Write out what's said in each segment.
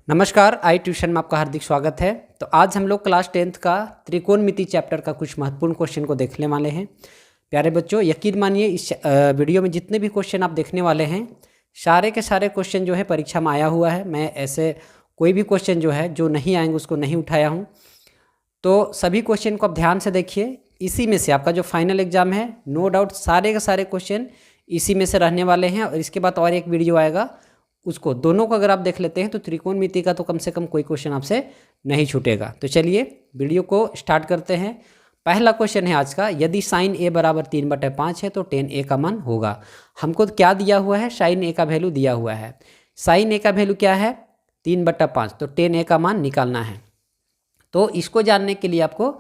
नमस्कार, आई ट्यूशन में आपका हार्दिक स्वागत है। तो आज हम लोग क्लास 10th का त्रिकोणमिति चैप्टर का कुछ महत्वपूर्ण क्वेश्चन को देखने वाले हैं। प्यारे बच्चों, यकीन मानिए इस वीडियो में जितने भी क्वेश्चन आप देखने वाले हैं, सारे के सारे क्वेश्चन जो है परीक्षा में आया हुआ है। मैं ऐसे कोई भी क्वेश्चन जो है जो नहीं आएंगे उसको नहीं उठाया हूँ। तो सभी क्वेश्चन को आप ध्यान से देखिए। इसी में से आपका जो फाइनल एग्जाम है, नो डाउट सारे के सारे क्वेश्चन इसी में से रहने वाले हैं। और इसके बाद और एक वीडियो आएगा, उसको दोनों को अगर आप देख लेते हैं तो त्रिकोणमिति का तो कम से कम कोई क्वेश्चन आपसे नहीं छूटेगा। तो चलिए वीडियो को स्टार्ट करते हैं। पहला क्वेश्चन है आज का, यदि साइन ए बराबर 3/5 है तो टेन ए का मान होगा। हमको क्या दिया हुआ है? साइन ए का वैल्यू दिया हुआ है। साइन ए का वैल्यू क्या है? 3/5। तो टेन ए का मान निकालना है। तो इसको जानने के लिए आपको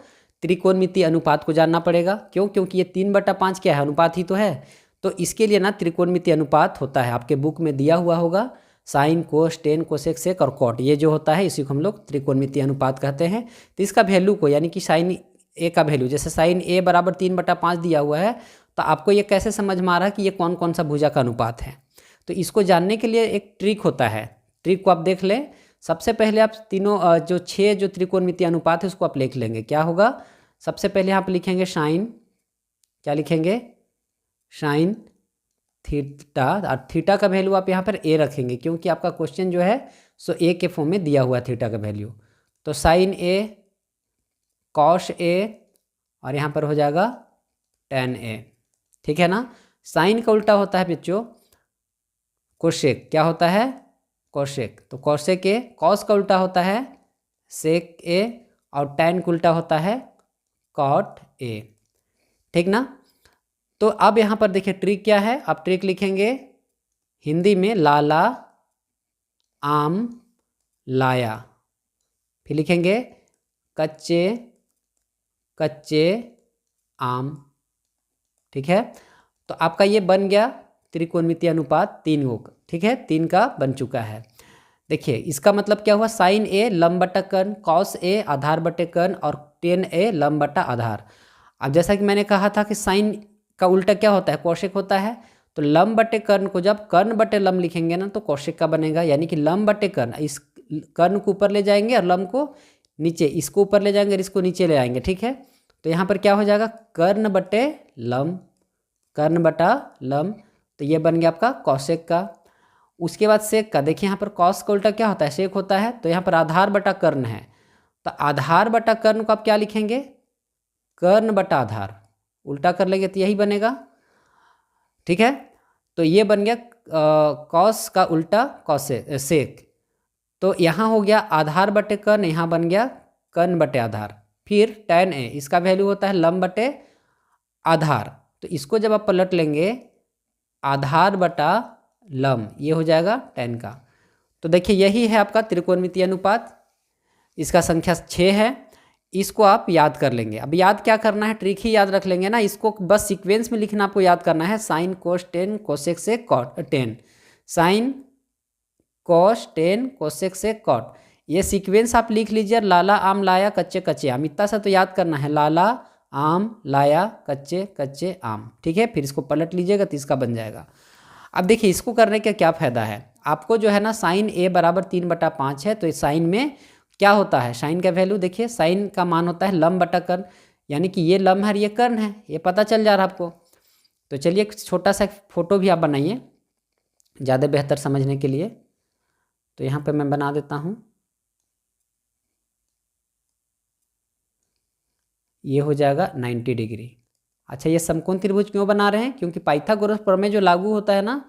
त्रिकोणमिति अनुपात को जानना पड़ेगा। क्यों? क्योंकि ये 3/5 क्या है? अनुपात ही तो है। तो इसके लिए ना त्रिकोणमिति अनुपात होता है, आपके बुक में दिया हुआ होगा, sine cos tan cosec sec और कॉट, ये जो होता है इसी को हम लोग त्रिकोणमिति अनुपात कहते हैं। तो इसका वैल्यू को, यानी कि साइन ए का वैल्यू, जैसे साइन ए बराबर 3/5 दिया हुआ है, तो आपको ये कैसे समझ में आ रहा है कि ये कौन कौन सा भुजा का अनुपात है। तो इसको जानने के लिए एक ट्रिक होता है, ट्रिक को आप देख लें। सबसे पहले आप तीनों जो 6 जो त्रिकोणमिति अनुपात है उसको आप लिख लेंगे। क्या होगा? सबसे पहले आप लिखेंगे साइन, क्या लिखेंगे? साइन थीटा, और थीटा का वैल्यू आप यहाँ पर ए रखेंगे, क्योंकि आपका क्वेश्चन जो है सो ए के फॉर्म में दिया हुआ है थीटा का वैल्यू। तो साइन ए, कॉस ए, और यहाँ पर हो जाएगा टेन ए। ठीक है ना? साइन का उल्टा होता है बच्चों कोसेक। क्या होता है? कोसेक। तो कोसेक ए, कॉस का उल्टा होता है सेक ए, और टेन का उल्टा होता है कॉट ए। ठीक ना? तो अब यहाँ पर देखिए ट्रिक क्या है। आप ट्रिक लिखेंगे हिंदी में लाला आम लाया, फिर लिखेंगे कच्चे कच्चे आम। ठीक है? तो आपका ये बन गया त्रिकोणमिति अनुपात 3 योग। ठीक है, 3 का बन चुका है। देखिए इसका मतलब क्या हुआ? साइन ए लंब बटा कर्ण, कॉस ए आधार बटे कर्ण, और टेन ए लंब बटा आधार। अब जैसा कि मैंने कहा था कि साइन का उल्टा क्या होता है? कोसेक होता है। तो लंब बटे कर्ण को जब कर्ण बटे लंब लिखेंगे ना तो कोसेक का बनेगा, यानी कि लंब बटे कर्ण। इस कर्ण को ऊपर ले जाएंगे और लंब को नीचे, इसको ऊपर ले जाएंगे और इसको नीचे ले आएंगे। ठीक है? तो यहाँ पर क्या हो जाएगा? कर्ण बटे लंब, कर्ण बटा लंब। तो ये बन गया आपका कोसेक का। उसके बाद सेक का, देखिए यहाँ पर कॉस का उल्टा क्या होता है? सेक होता है। तो यहाँ पर आधार बटा कर्ण है, तो आधार बटा कर्ण को आप क्या लिखेंगे? कर्ण बटा आधार। उल्टा कर लेंगे तो यही बनेगा। ठीक है? तो ये बन गया कॉस का उल्टा कॉसे सेक। तो यहाँ हो गया आधार बटे कर्ण, यहाँ बन गया कर्ण बटे आधार। फिर टेन ए, इसका वैल्यू होता है लंब बटे आधार। तो इसको जब आप पलट लेंगे, आधार बटा लंब, ये हो जाएगा टेन का। तो देखिए यही है आपका त्रिकोणमिति अनुपात। इसका संख्या 6 है। इसको आप याद कर लेंगे। अब याद क्या करना है? ट्रिक ही याद रख लेंगे ना। इसको बस सीक्वेंस में लिखना आपको याद करना है। साइन कोस टेन कोसेक से cot tan, sine cos tan cosec से कॉट, ये सीक्वेंस आप लिख लीजिए। लाला आम लाया कच्चे कच्चे आम, इतना सा तो याद करना है। लाला आम लाया कच्चे कच्चे आम। ठीक है? फिर इसको पलट लीजिएगा तो इसका बन जाएगा। अब देखिए इसको करने का क्या फ़ायदा है आपको, जो है ना, साइन ए बराबर 3/5 है। तो इस साइन में क्या होता है? साइन का वैल्यू देखिए, साइन का मान होता है लंब बटा कर्ण, यानी कि ये लंब है और ये कर्ण है, ये पता चल जा रहा है आपको। तो चलिए एक छोटा सा फोटो भी आप बनाइए ज़्यादा बेहतर समझने के लिए। तो यहाँ पे मैं बना देता हूँ। ये हो जाएगा 90 डिग्री। अच्छा, ये समकोण त्रिभुज क्यों बना रहे हैं? क्योंकि पाइथागोरस प्रमेय जो लागू होता है ना,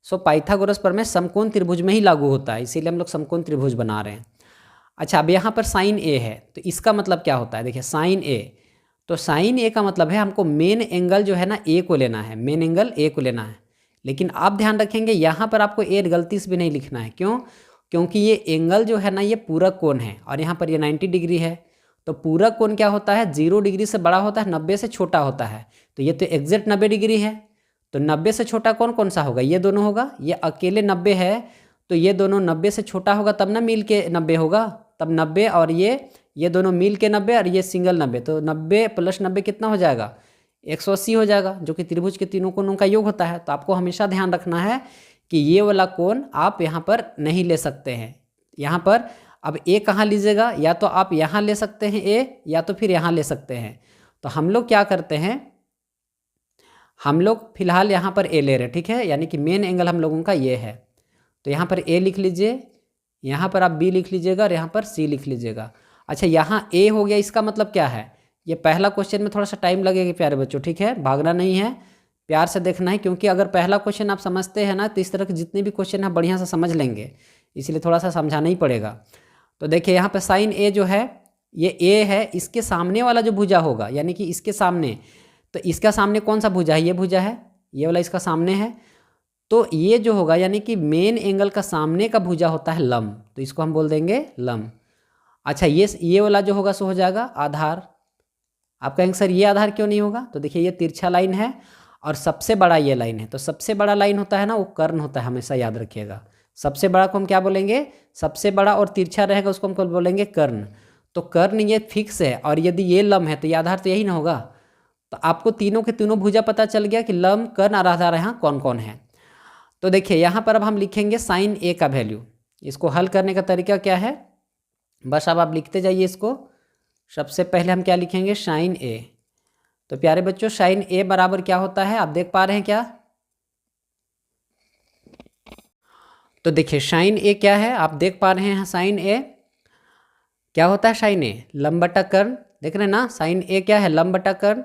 सो पाइथागोरस प्रमेय समकोण त्रिभुज में ही लागू होता है, इसीलिए हम लोग समकोण त्रिभुज बना रहे हैं। अच्छा, अब यहाँ पर साइन ए है, तो इसका मतलब क्या होता है? देखिए साइन ए, तो साइन ए का मतलब है हमको मेन एंगल जो है ना ए को लेना है, मेन एंगल ए को लेना है। लेकिन आप ध्यान रखेंगे यहाँ पर आपको ए गलती से भी नहीं लिखना है। क्यों? क्योंकि ये एंगल जो है ना ये पूरक कोण है, और यहाँ पर ये 90 डिग्री है। तो पूरक कोण क्या होता है? 0 डिग्री से बड़ा होता है, 90 से छोटा होता है। तो ये तो एग्जैक्ट 90 डिग्री है। तो 90 से छोटा कौन कौन सा होगा? ये दोनों होगा। ये अकेले 90 है, तो ये दोनों 90 से छोटा होगा तब ना मिल के 90 होगा। तब 90 और ये दोनों मिल के 90 और ये सिंगल 90, तो 90 + 90 कितना हो जाएगा? 180 हो जाएगा, जो कि त्रिभुज के तीनों कोणों का योग होता है। तो आपको हमेशा ध्यान रखना है कि ये वाला कोण आप यहाँ पर नहीं ले सकते हैं, यहाँ पर अब ए कहाँ लीजिएगा, या तो आप यहाँ ले सकते हैं ए, या तो फिर यहाँ ले सकते हैं। तो हम लोग क्या करते हैं, हम लोग फिलहाल यहाँ पर ए ले रहे हैं, ठीक है, यानी कि मेन एंगल हम लोगों का ये है। तो यहाँ पर ए लिख लीजिए, यहाँ पर आप बी लिख लीजिएगा और यहाँ पर सी लिख लीजिएगा। अच्छा, यहाँ ए हो गया, इसका मतलब क्या है, ये पहला क्वेश्चन में थोड़ा सा टाइम लगेगा प्यारे बच्चों, ठीक है, भागना नहीं है, प्यार से देखना है, क्योंकि अगर पहला क्वेश्चन आप समझते हैं ना तो इस तरह के जितने भी क्वेश्चन हैं बढ़िया से समझ लेंगे, इसलिए थोड़ा सा समझाना ही पड़ेगा। तो देखिए यहाँ पे साइन ए जो है ये ए है, इसके सामने वाला जो भुजा होगा, यानी कि इसके सामने, तो इसका सामने कौन सा भुजा है, ये भुजा है, ये वाला इसका सामने है। तो ये जो होगा यानी कि मेन एंगल का सामने का भुजा होता है लंब, तो इसको हम बोल देंगे लंब। अच्छा, ये वाला जो होगा सो हो जाएगा आधार। आप कहेंगे सर ये आधार क्यों नहीं होगा, तो देखिए ये तिरछा लाइन है और सबसे बड़ा ये लाइन है, तो सबसे बड़ा लाइन होता है ना वो कर्ण होता है, हमेशा याद रखिएगा। सबसे बड़ा को हम क्या बोलेंगे, सबसे बड़ा और तिरछा रहेगा उसको हम बोलेंगे कर्ण। तो कर्ण ये फिक्स है, और यदि ये लंब है तो ये आधार तो यही ना होगा। तो आपको तीनों के तीनों भुजा पता चल गया कि लंब, कर्ण और आधार यहाँ कौन कौन है। तो देखिए यहाँ पर अब हम लिखेंगे साइन ए का वैल्यू। इसको हल करने का तरीका क्या है, बस अब आप लिखते जाइए इसको। सबसे पहले हम क्या लिखेंगे, साइन ए। तो प्यारे बच्चों साइन ए बराबर क्या होता है, आप देख पा रहे हैं क्या, तो देखिए साइन ए क्या है, आप देख पा रहे हैं, साइन ए क्या होता है, साइन ए लंब बटा कर्ण, देख रहे हैं ना, साइन ए क्या है, लंब बटा कर्ण।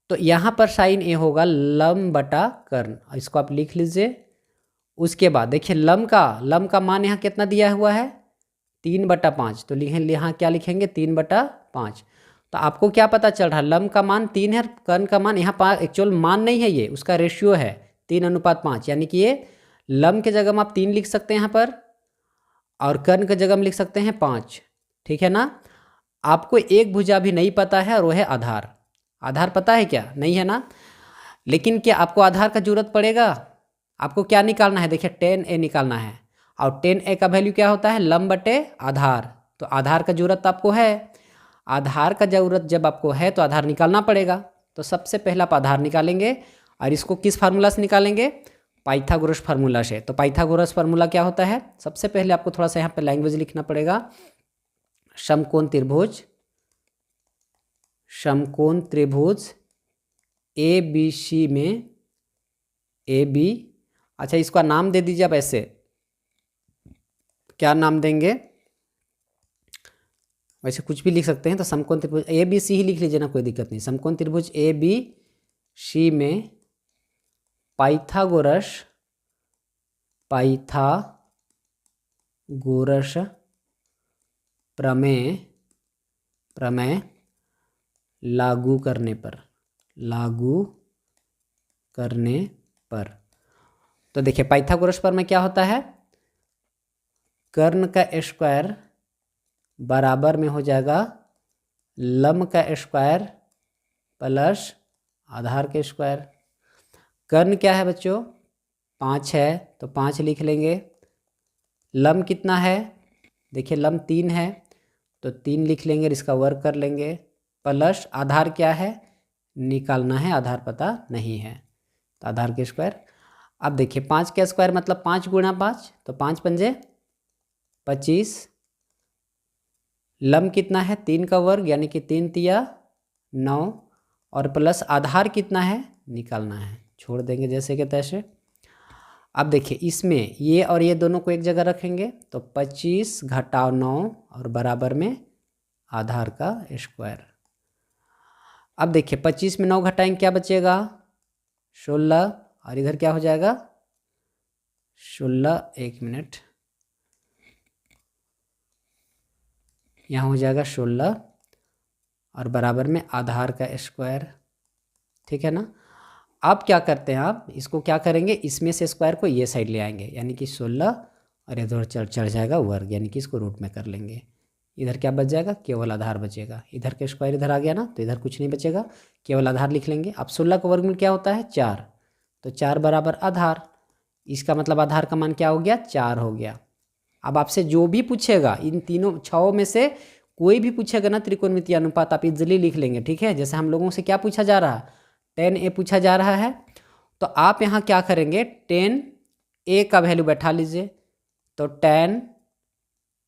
तो यहाँ पर साइन ए होगा लंब बटा कर्ण, इसको आप लिख लीजिए। उसके बाद देखिए लंब का मान यहाँ कितना दिया हुआ है, 3/5, तो लिखें यहाँ क्या लिखेंगे, 3/5। तो आपको क्या पता चल रहा है, लंब का मान 3 है, कर्ण का मान यहाँ 5, एक्चुअल मान नहीं है ये, उसका रेशियो है 3:5, यानी कि ये लंब के जगह में आप 3 लिख सकते हैं यहाँ पर, और कर्ण के जगह में लिख सकते हैं 5, ठीक है ना। आपको एक भुजा भी नहीं पता है और वो है आधार। आधार पता है क्या, नहीं है ना, लेकिन क्या आपको आधार का जरूरत पड़ेगा, आपको क्या निकालना है, देखिए tan a निकालना है, और tan a का वैल्यू क्या होता है, लंब बटे आधार। तो आधार का जरूरत आपको है, आधार का जरूरत जब आपको है तो आधार निकालना पड़ेगा। तो सबसे पहले आप आधार निकालेंगे, और इसको किस फार्मूला से निकालेंगे, पाइथागोरस फार्मूला से। तो पाइथागोरस फार्मूला क्या होता है, सबसे पहले आपको थोड़ा सा यहाँ पे लैंग्वेज लिखना पड़ेगा, समकोण त्रिभुज ए बी सी में ए बी, अच्छा इसका नाम दे दीजिए आप, ऐसे क्या नाम देंगे, वैसे कुछ भी लिख सकते हैं, तो समकोण त्रिभुज ए बी सी ही लिख लीजिए ना, कोई दिक्कत नहीं। समकोण त्रिभुज ए बी सी में पाइथागोरस प्रमेय लागू करने पर, तो देखिए पाइथागोरस प्रमेय क्या होता है, कर्ण का स्क्वायर बराबर में हो जाएगा लंब का स्क्वायर प्लस आधार के स्क्वायर। कर्ण क्या है बच्चों, 5 है, तो 5 लिख लेंगे। लंब कितना है, देखिए लंब 3 है, तो 3 लिख लेंगे, इसका वर्ग कर लेंगे, प्लस आधार क्या है, निकालना है, आधार पता नहीं है, तो आधार के स्क्वायर। अब देखिए 5 का स्क्वायर मतलब 5 गुणा 5, तो 5 पंजे 25, लंब कितना है 3 का वर्ग, यानी कि 3 तिया 9, और प्लस आधार कितना है निकालना है, छोड़ देंगे जैसे कि तैसे। अब देखिए इसमें ये और ये दोनों को एक जगह रखेंगे, तो 25 घटाव 9 और बराबर में आधार का स्क्वायर। अब देखिए 25 में 9 घटाएंगे क्या बचेगा, 16, और इधर क्या हो जाएगा 16, 1 मिनट, यहाँ हो जाएगा 16 और बराबर में आधार का स्क्वायर, ठीक है ना। अब क्या करते हैं, आप इसको क्या करेंगे, इसमें से स्क्वायर को ये साइड ले आएंगे, यानी कि 16 और इधर चढ़ जाएगा वर्ग, यानी कि इसको रूट में कर लेंगे। इधर क्या बच जाएगा, केवल आधार बचेगा, इधर का स्क्वायर इधर आ गया ना, तो इधर कुछ नहीं बचेगा, केवल आधार लिख लेंगे। अब 16 का वर्गमूल क्या होता है 4, तो 4 बराबर आधार, इसका मतलब आधार का मान क्या हो गया 4 हो गया। अब आपसे जो भी पूछेगा इन तीनों 6 में से कोई भी पूछेगा ना त्रिकोणमितीय अनुपात, आप इजिली लिख लेंगे, ठीक है। जैसे हम लोगों से क्या पूछा जा रहा है, tan a पूछा जा रहा है, तो आप यहाँ क्या करेंगे, tan a का वैल्यू बैठा लीजिए, तो tan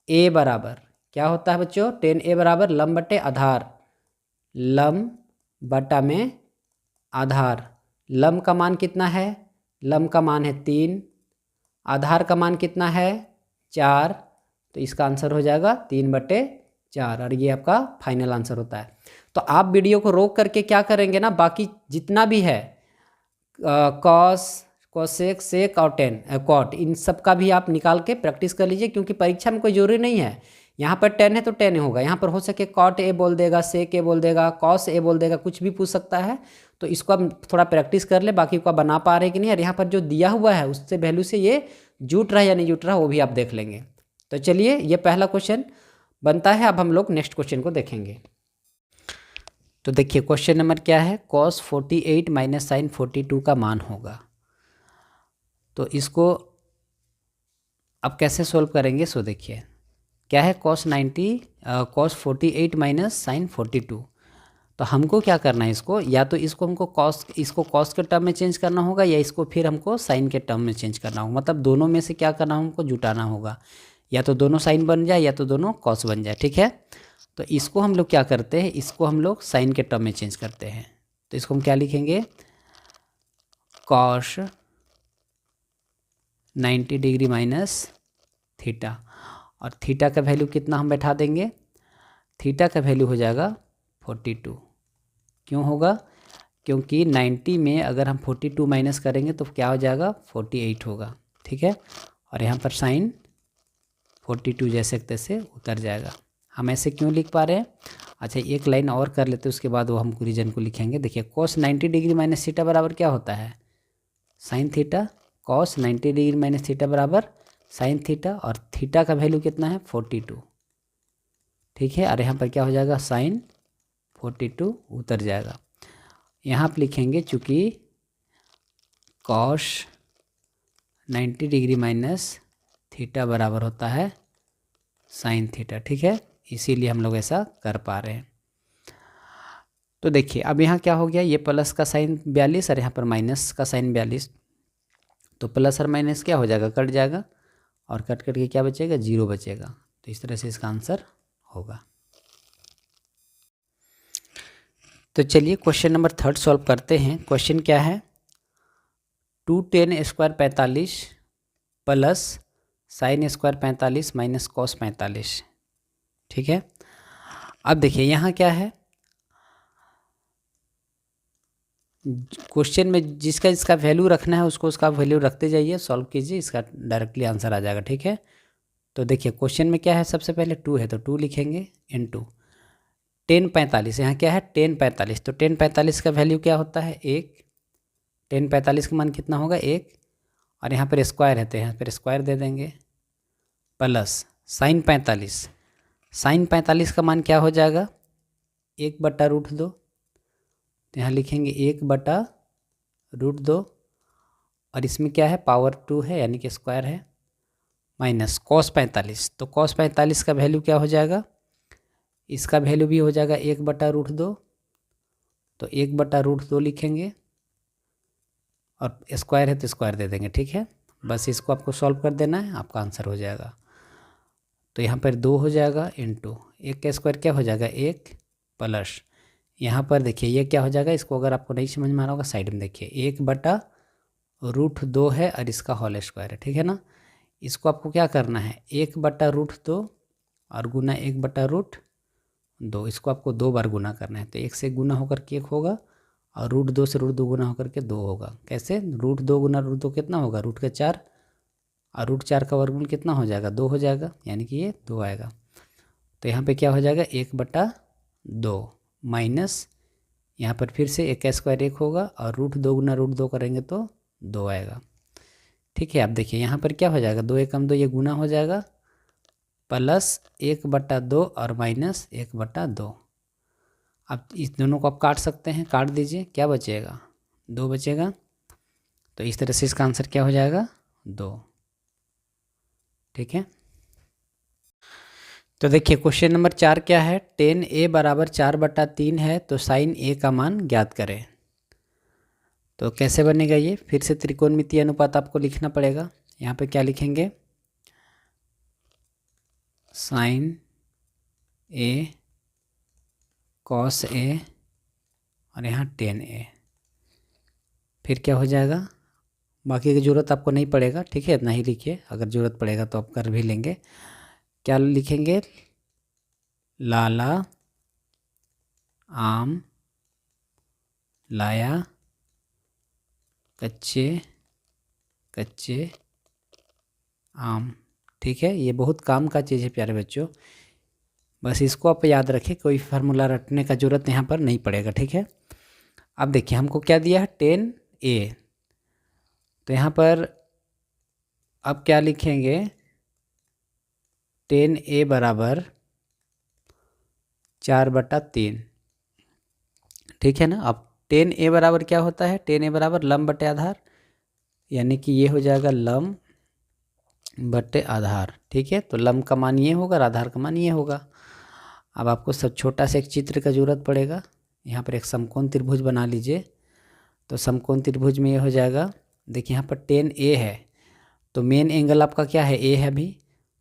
ए बराबर क्या होता है बच्चों, टेन ए बराबर लंब बटे आधार, लंब बटा में आधार। लंब का मान कितना है, लंब का मान है 3, आधार का मान कितना है 4, तो इसका आंसर हो जाएगा 3/4 और ये आपका फाइनल आंसर होता है। तो आप वीडियो को रोक करके क्या करेंगे ना, बाकी जितना भी है कॉस, कोसेक, सेक और टेन कॉट, इन सब का भी आप निकाल के प्रैक्टिस कर लीजिए, क्योंकि परीक्षा में कोई जरूरी नहीं है यहाँ पर 10 है तो 10 होगा, यहाँ पर हो सके कॉट ए बोल देगा, सेक ए बोल देगा, कॉस ए बोल देगा, कुछ भी पूछ सकता है। तो इसको आप थोड़ा प्रैक्टिस कर ले, बाकी को बना पा रहे कि नहीं, और यहाँ पर जो दिया हुआ है उससे वैल्यू से ये जुट रहा है या नहीं जुट रहा वो भी आप देख लेंगे। तो चलिए ये पहला क्वेश्चन बनता है। अब हम लोग नेक्स्ट क्वेश्चन को देखेंगे। तो देखिए क्वेश्चन नंबर क्या है, cos 48 माइनस साइन 42 का मान होगा। तो इसको अब कैसे सोल्व करेंगे, सो देखिए क्या है cos 48 माइनस साइन 42। तो हमको क्या करना है, इसको या तो इसको हमको cos के टर्म में चेंज करना होगा, या इसको फिर हमको साइन के टर्म में चेंज करना होगा। मतलब दोनों में से क्या करना हमको जुटाना होगा, या तो दोनों साइन बन जाए या तो दोनों कॉस बन जाए, ठीक है। तो इसको हम लोग क्या करते हैं, इसको हम लोग साइन के टर्म में चेंज करते हैं। तो इसको हम क्या लिखेंगे, कॉस 90 डिग्री माइनस थीटा, और थीटा का वैल्यू कितना हम बैठा देंगे, थीटा का वैल्यू हो जाएगा 42। क्यों होगा, क्योंकि 90 में अगर हम 42 माइनस करेंगे तो क्या हो जाएगा 48 होगा, ठीक है। और यहाँ पर साइन 42 जैसे तैसे उतर जाएगा। हम ऐसे क्यों लिख पा रहे हैं, अच्छा एक लाइन और कर लेते हैं, उसके बाद वो हम रीजन को लिखेंगे। देखिए cos 90 डिग्री माइनस थीटा बराबर क्या होता है, sine theta. cos 90 degree minus theta बराबर साइन थीटा, और थीटा का वैल्यू कितना है 42, ठीक है। और यहाँ पर क्या हो जाएगा साइन 42 उतर जाएगा। यहाँ पर लिखेंगे चूँकि cos 90 डिग्री माइनस थीटा बराबर होता है साइन थीटा, ठीक है, इसीलिए हम लोग ऐसा कर पा रहे हैं। तो देखिए अब यहाँ क्या हो गया, ये प्लस का साइन 42 और यहाँ पर माइनस का साइन 42, तो प्लस और माइनस क्या हो जाएगा, कट जाएगा, और कट कट के क्या बचेगा 0 बचेगा। तो इस तरह से इसका आंसर होगा। तो चलिए क्वेश्चन नंबर 3 सॉल्व करते हैं। क्वेश्चन क्या है, 2tan square 45 plus sine square 45 minus cos 45, ठीक है। अब देखिए यहाँ क्या है, क्वेश्चन में जिसका जिसका वैल्यू रखना है उसको उसका वैल्यू रखते जाइए, सॉल्व कीजिए, इसका डायरेक्टली आंसर आ जाएगा, ठीक है। तो देखिए क्वेश्चन में क्या है, सबसे पहले 2 है तो 2 लिखेंगे इनटू tan 45, यहाँ क्या है tan 45, तो tan 45 का वैल्यू क्या होता है 1, tan 45 का मान कितना होगा 1, और यहाँ पर स्क्वायर है तो यहाँ पर स्क्वायर दे देंगे, प्लस साइन 45, साइन 45 का मान क्या हो जाएगा 1/√2, तो यहाँ लिखेंगे 1/√2, और इसमें क्या है पावर 2 है यानी कि स्क्वायर है, माइनस कॉस 45, तो कॉस 45 का वैल्यू क्या हो जाएगा, इसका वैल्यू भी हो जाएगा 1/√2, तो 1/√2 लिखेंगे, और स्क्वायर है तो स्क्वायर दे देंगे, ठीक है। बस इसको आपको सॉल्व कर देना है, आपका आंसर हो जाएगा। तो यहाँ पर 2 हो जाएगा इंटू 1 का स्क्वायर क्या हो जाएगा 1, प्लस यहाँ पर देखिए ये क्या हो जाएगा, इसको अगर आपको नहीं समझ में आ रहा होगा साइड में देखिए 1/√2 है और इसका होल स्क्वायर है, ठीक है ना। इसको आपको क्या करना है 1/√2 और गुना 1/√2, इसको आपको 2 बार गुना करना है। तो 1 से गुना होकर के 1 होगा, और √2 से √2 गुना होकर के 2 होगा। कैसे, √2 गुना √2 कितना होगा √4, और √4 का वर्गमूल कितना हो जाएगा 2 हो जाएगा, यानी कि ये 2 आएगा। तो यहाँ पे क्या हो जाएगा 1/2 माइनस यहाँ पर फिर से 1 का स्क्वायर 1 होगा, और √2 गुना √2 करेंगे तो 2 आएगा, ठीक है। अब देखिए यहाँ पर क्या हो जाएगा 2 1 कम 2 ये गुना हो जाएगा, प्लस 1/2 और माइनस 1/2। अब इस दोनों को आप काट सकते हैं, काट दीजिए, क्या बचेगा 2 बचेगा। तो इस तरह से इसका आंसर क्या हो जाएगा 2, ठीक है। तो देखिए क्वेश्चन नंबर 4 क्या है, tan a बराबर 4/3 है तो साइन a का मान ज्ञात करें। तो कैसे बनेगा ये, फिर से त्रिकोणमितीय अनुपात आपको लिखना पड़ेगा। यहाँ पे क्या लिखेंगे, साइन ए कॉस ए और यहाँ टेन ए। फिर क्या हो जाएगा, बाकी की ज़रूरत आपको नहीं पड़ेगा, ठीक है, इतना ही लिखिए, अगर ज़रूरत पड़ेगा तो आप कर भी लेंगे। क्या लिखेंगे, लाला आम लाया कच्चे कच्चे आम। ठीक है, ये बहुत काम का चीज़ है प्यारे बच्चों, बस इसको आप याद रखें, कोई फार्मूला रटने का ज़रूरत यहाँ पर नहीं पड़ेगा। ठीक है, अब देखिए हमको क्या दिया है, 10a, तो यहाँ पर अब क्या लिखेंगे, 10a बराबर 4/3। ठीक है ना। अब 10a बराबर क्या होता है, 10a बराबर लंब बटे आधार, यानी कि ये हो जाएगा लंब बटे आधार। ठीक है, तो लंब का मान ये होगा और आधार का मान ये होगा। अब आपको सब छोटा सा एक चित्र का ज़रूरत पड़ेगा, यहाँ पर एक समकोण त्रिभुज बना लीजिए। तो समकोण त्रिभुज में ये हो जाएगा, देखिए यहाँ पर 10a है, तो मेन एंगल आपका क्या है, a है अभी,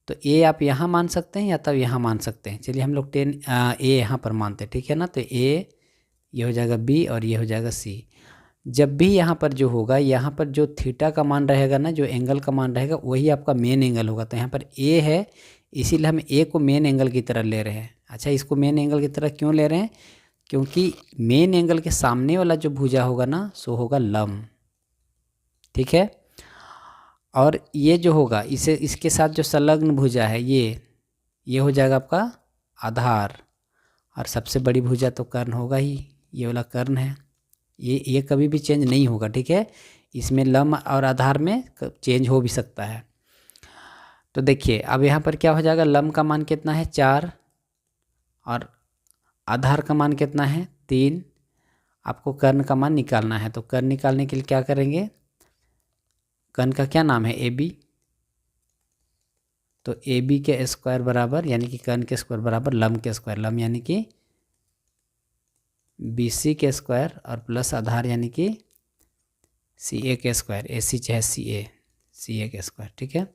तो a आप यहाँ मान सकते हैं या तब यहाँ मान सकते हैं। चलिए हम लोग 10a यहाँ पर मानते हैं, ठीक है ना। तो a ये हो जाएगा b और ये हो जाएगा c। जब भी यहाँ पर जो होगा, यहाँ पर जो थीटा का मान रहेगा ना, जो एंगल का मान रहेगा वही आपका मेन एंगल होगा। तो यहाँ पर a है, इसीलिए हम a को मेन एंगल की तरह ले रहे हैं। अच्छा, इसको मेन एंगल की तरह क्यों ले रहे हैं, क्योंकि मेन एंगल के सामने वाला जो भुजा होगा ना, सो होगा लंब। ठीक है, और ये जो होगा, इसे इसके साथ जो संलग्न भुजा है ये हो जाएगा आपका आधार, और सबसे बड़ी भुजा तो कर्ण होगा ही, ये वाला कर्ण है, ये कभी भी चेंज नहीं होगा। ठीक है, इसमें लंब और आधार में चेंज हो भी सकता है। तो देखिए अब यहाँ पर क्या हो जाएगा, लंब का मान कितना है 4 और आधार का मान कितना है 3। आपको कर्ण का मान निकालना है, तो कर्ण निकालने के लिए क्या करेंगे, कर्ण का क्या नाम है, ए बी, तो ए बी के स्क्वायर बराबर, यानी कि कर्ण के स्क्वायर बराबर लंब के स्क्वायर, लंब यानी कि बी सी के स्क्वायर और प्लस आधार यानी कि सी ए के स्क्वायर, ए सी चाहे सी ए के स्क्वायर। ठीक है,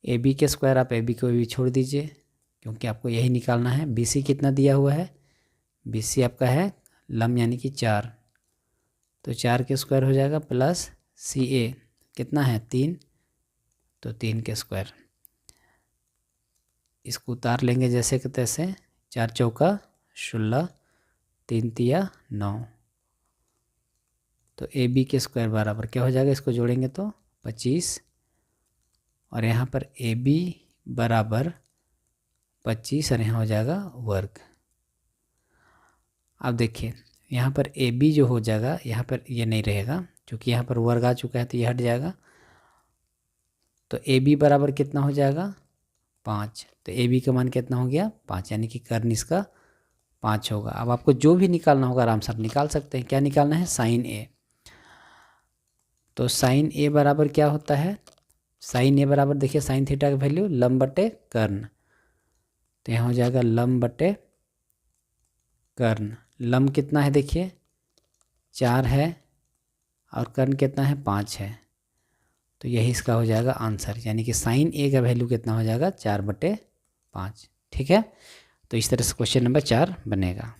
ए बी के स्क्वायर आप ए बी को भी छोड़ दीजिए, क्योंकि आपको यही निकालना है। बी सी कितना दिया हुआ है, बी सी आपका है लंब यानी कि 4, तो 4 के स्क्वायर हो जाएगा, प्लस सी ए कितना है 3, तो 3 के स्क्वायर। इसको उतार लेंगे जैसे कि तैसे, 4 चौका 16, 3 तिया 9, तो ए बी के स्क्वायर बराबर क्या हो जाएगा, इसको जोड़ेंगे तो 25, और यहाँ पर ए बी बराबर 25 और यहाँ हो जाएगा वर्ग। अब देखिए यहाँ पर ए बी जो हो जाएगा, यहाँ पर ये नहीं रहेगा, क्योंकि यहाँ पर वर्ग आ चुका है, तो ये हट जाएगा। तो ए बी बराबर कितना हो जाएगा 5, तो ए बी का मान कितना हो गया 5, यानी कि कर्ण इसका 5 होगा। अब आपको जो भी निकालना होगा आराम से आप निकाल सकते हैं। क्या निकालना है, साइन ए, तो साइन ए बराबर क्या होता है, साइन ए बराबर देखिए साइन थीटा का वैल्यू लंब बटे कर्ण, तो यहाँ हो जाएगा लंब बटे कर्ण। लंब कितना है देखिए 4 है और कर्ण कितना है 5 है, तो यही इसका हो जाएगा आंसर, यानी कि साइन ए का वैल्यू कितना हो जाएगा 4/5। ठीक है, तो इस तरह से क्वेश्चन नंबर 4 बनेगा।